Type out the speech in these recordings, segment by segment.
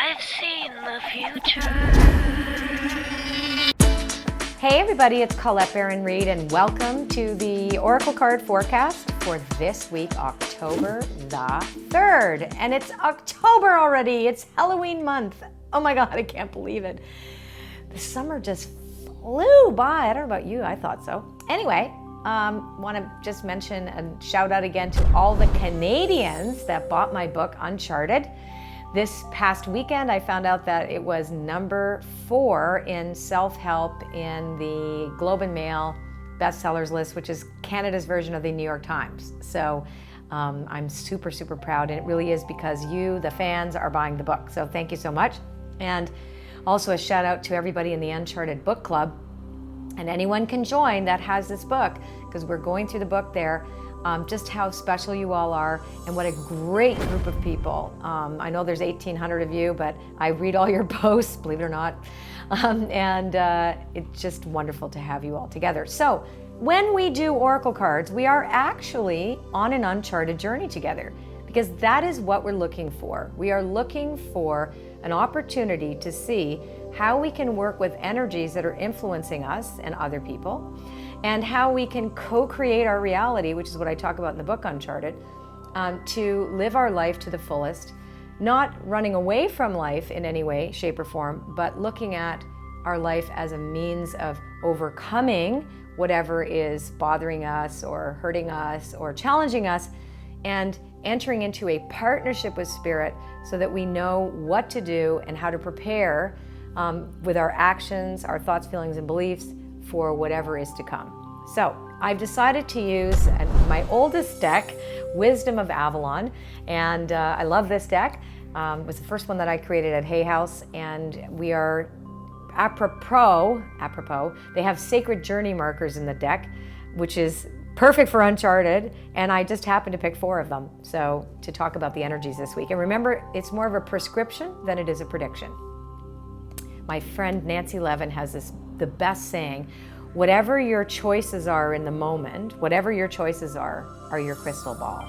I've seen the future. Hey everybody, it's Colette Baron-Reid and welcome to the Oracle Card Forecast for this week, October the 3rd. And it's October already, it's Halloween month. Oh my God, I can't believe it. The summer just flew by. I don't know about you, I thought so. Anyway, want to just mention and shout out again to all the Canadians that bought my book, Uncharted. This past weekend, I found out that it was number 4 in self-help in the Globe and Mail bestsellers list, which is Canada's version of the New York Times. So I'm super, super proud, and it really is because you, the fans, are buying the book. So thank you so much. And also a shout out to everybody in the Uncharted book club, and anyone can join that has this book, because we're going through the book there. Just how special you all are and what a great group of people. I know there's 1,800 of you, but I read all your posts, believe it or not. It's just wonderful to have you all together. So when we do Oracle cards, we are actually on an uncharted journey together, because that is what we're looking for. We are looking for an opportunity to see how we can work with energies that are influencing us and other people, and how we can co-create our reality, which is what I talk about in the book Uncharted, to live our life to the fullest, not running away from life in any way, shape, or form, but looking at our life as a means of overcoming whatever is bothering us or hurting us or challenging us, and entering into a partnership with Spirit so that we know what to do and how to prepare with our actions, our thoughts, feelings, and beliefs for whatever is to come. So I've decided to use my oldest deck, Wisdom of Avalon, and I love this deck. It was the first one that I created at Hay House, and we are apropos, they have sacred journey markers in the deck, which is perfect for Uncharted, and I just happened to pick 4 of them, so to talk about the energies this week. And remember, it's more of a prescription than it is a prediction. My friend Nancy Levin has the best saying: whatever your choices are in the moment, whatever your choices are your crystal ball.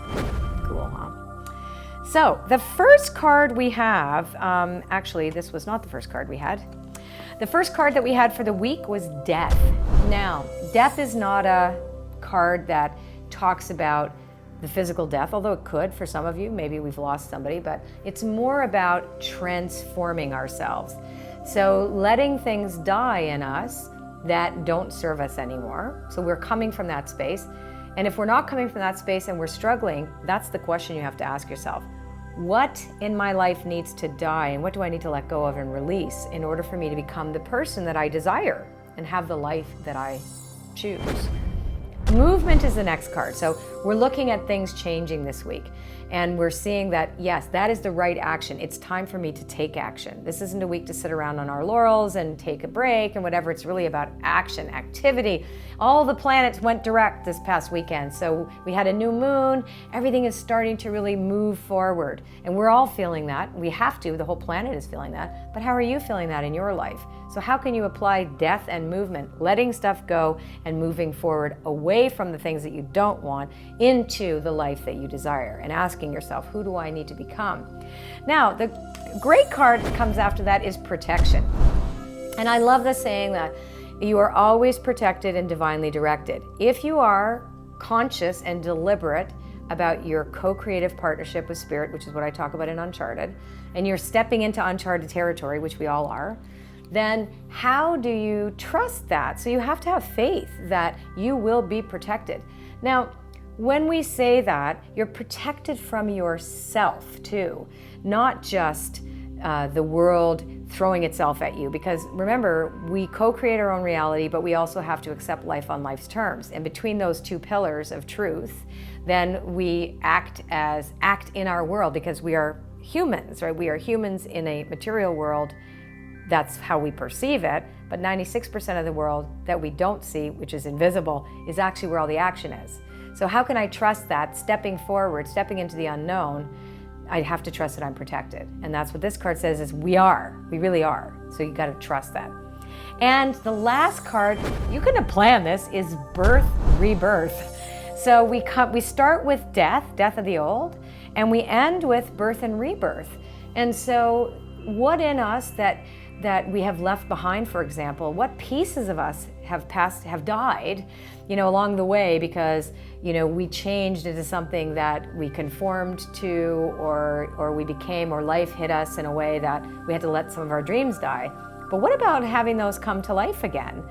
Cool, huh? So the first card we have, actually this was not the first card we had. The first card that we had for the week was Death. Now, death is not a card that talks about the physical death, although it could for some of you, maybe we've lost somebody, but it's more about transforming ourselves. So letting things die in us that don't serve us anymore. So we're coming from that space. And if we're not coming from that space and we're struggling, that's the question you have to ask yourself. What in my life needs to die, and what do I need to let go of and release in order for me to become the person that I desire and have the life that I choose? Movement is the next card. So we're looking at things changing this week, and we're seeing that, yes, that is the right action. It's time for me to take action. This isn't a week to sit around on our laurels and take a break and whatever. It's really about action, activity. All the planets went direct this past weekend. So we had a new moon. Everything is starting to really move forward. And we're all feeling that. We have to. The whole planet is feeling that. But how are you feeling that in your life? So how can you apply death and movement, letting stuff go and moving forward away from the things that you don't want into the life that you desire, and asking yourself, who do I need to become? Now, the great card that comes after that is protection. And I love the saying that you are always protected and divinely directed. If you are conscious and deliberate about your co-creative partnership with Spirit, which is what I talk about in Uncharted, and you're stepping into uncharted territory, which we all are, then how do you trust that? So you have to have faith that you will be protected. Now, when we say that, you're protected from yourself too, not just the world throwing itself at you. Because remember, we co-create our own reality, but we also have to accept life on life's terms. And between those 2 pillars of truth, then we act in our world, because we are humans, right? We are humans in a material world. That's how we perceive it, but 96% of the world that we don't see, which is invisible, is actually where all the action is. So how can I trust that? Stepping forward, stepping into the unknown, I have to trust that I'm protected. And that's what this card says, is we really are. So you gotta trust that. And the last card, you couldn't have planned this, is birth, rebirth. So we start with death of the old, and we end with birth and rebirth. And so what in us that we have left behind, for example, what pieces of us have died, along the way because, we changed into something that we conformed to or we became, or life hit us in a way that we had to let some of our dreams die. But what about having those come to life again?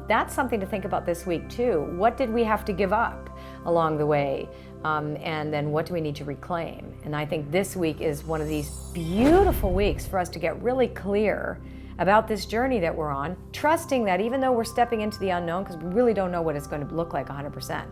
That's something to think about this week too. What did we have to give up along the way? And then what do we need to reclaim? And I think this week is one of these beautiful weeks for us to get really clear about this journey that we're on, trusting that even though we're stepping into the unknown, because we really don't know what it's going to look like 100%,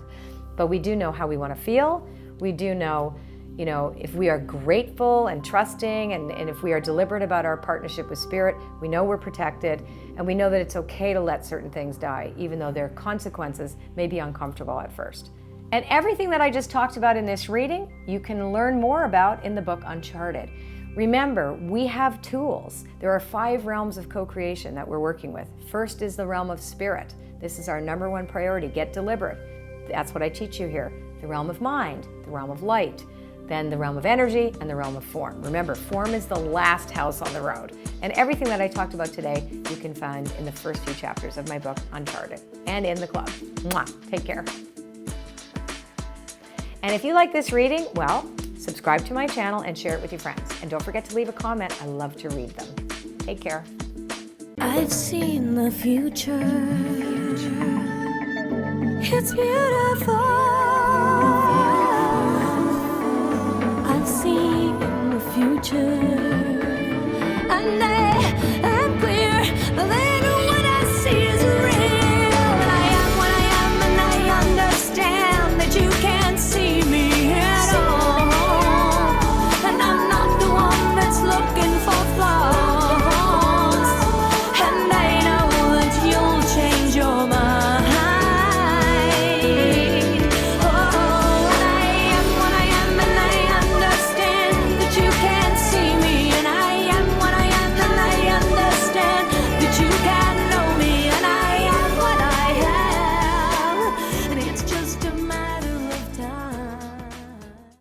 but we do know how we want to feel. We do know, if we are grateful and trusting and if we are deliberate about our partnership with Spirit, we know we're protected, and we know that it's okay to let certain things die, even though their consequences may be uncomfortable at first. And everything that I just talked about in this reading, you can learn more about in the book Uncharted. Remember, we have tools. There are 5 realms of co-creation that we're working with. First is the realm of spirit. This is our number 1 priority. Get deliberate. That's what I teach you here. The realm of mind, the realm of light, then the realm of energy, and the realm of form. Remember, form is the last house on the road. And everything that I talked about today, you can find in the first few chapters of my book, Uncharted, and in the club. Mwah. Take care. And if you like this reading, well, subscribe to my channel and share it with your friends. And don't forget to leave a comment. I love to read them. Take care. I've seen the future. It's beautiful. I've seen the future.